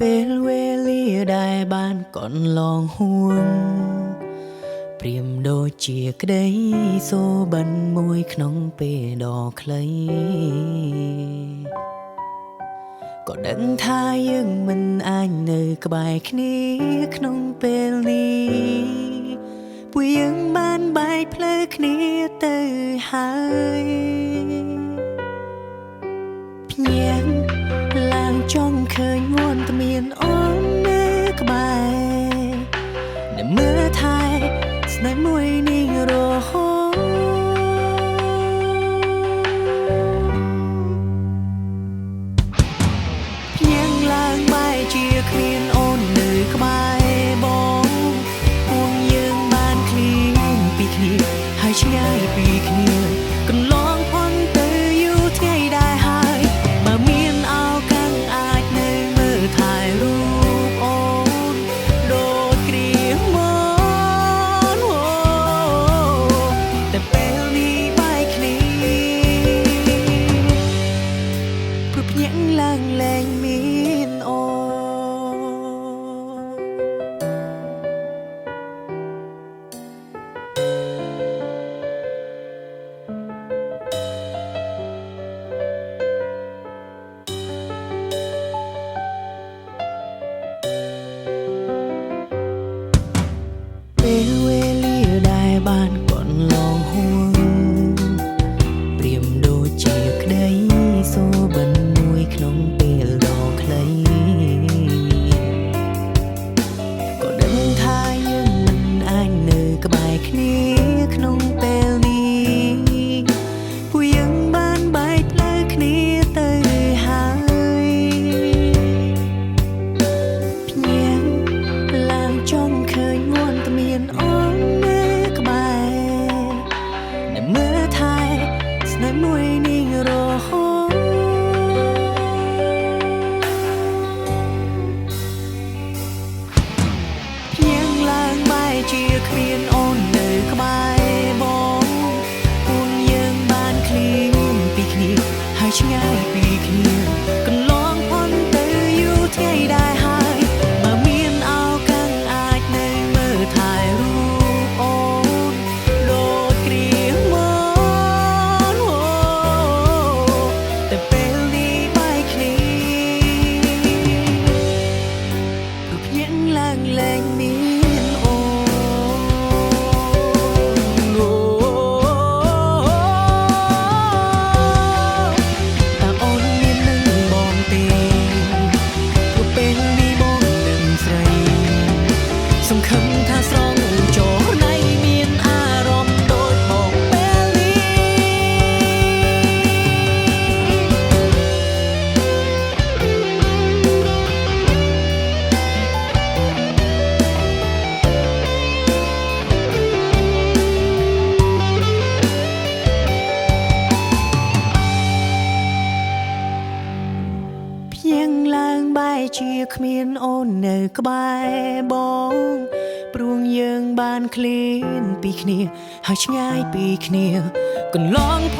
ពេលវេលាដែលបានកន្លងហួងព្រាមដូចជាក្តីសូបិនមួយក្នុងពេលដ៏ខ្លីក៏ដឹងថាយើងមិនអាចនៅក្បែរគ្នាក្នុងពេលនេះពួកយើងបានបែកផ្លូវគ្នាទៅហើយភ្នែកឡើងចង់ឃើញវត្តមានអូននៅក្បែរដែលមើលថែស្នេហ៍មួយនេះរហូតភ្នែកឡើងបែរជាគ្មានអូននៅក្បែរបងពួកយើងបានឃ្លៀងពីគ្នាហើយឆ្ងាយពីគ្នាកន្លងพ้นទៅយូរថ្ងៃដែរហើយបើមានឱកាសអាចនៅមើលថែរូបអូនដូចគ្រាមកតែពេលនេះបែកគ្នាព្រោះភ្ញាក់ឡើងលែងមានអូនពេលវេលាដែលបានកន្លងហួងព្រាមដូចជាក្តីសូបិនមួយក្នុងពេលដ៏ខ្លីក៏ដឹងថាយើងមិនអាចនៅក្បែរគ្នាក្នុងពេលនេះពួកយើងបានបែកផ្លូវគ្នាទៅហើយភ្នែកឡើងចង់ឃើញវត្តមានអូននៅក្បែរដែលមើលថែស្នេហ៍មួយនេះរហូតភ្នែកឡើងបែរជាគ្មានអូននៅក្បែរបងពួកយើងបានឃ្លៀងពីគ្នាហើយឆ្ងាយពីគ្នាកន្លងพ้นទៅយូរថ្ងៃដែរហើយបើមានឱកាសអាចនៅមើលថែរូបអូនដូចគ្រាមកតែពេលនេះបែកគ្នាព្រោះភ្ញាក់ឡើងលែងមានអូនតើអូនមាននឹងបងទេព្រោះពេលនេះបងនឹងស្រីសង្ឃឹមថាស្រងចរណៃមានអារម្មណ៍ដូចបងពេលនេះភ្ញាក់ឡើងបែរជាគ្មានអូននៅក្បែរបងព្រោះយើងបានឃ្លានពីគ្នាហើយឆ្ងាយពីគ្នាកន្លងផ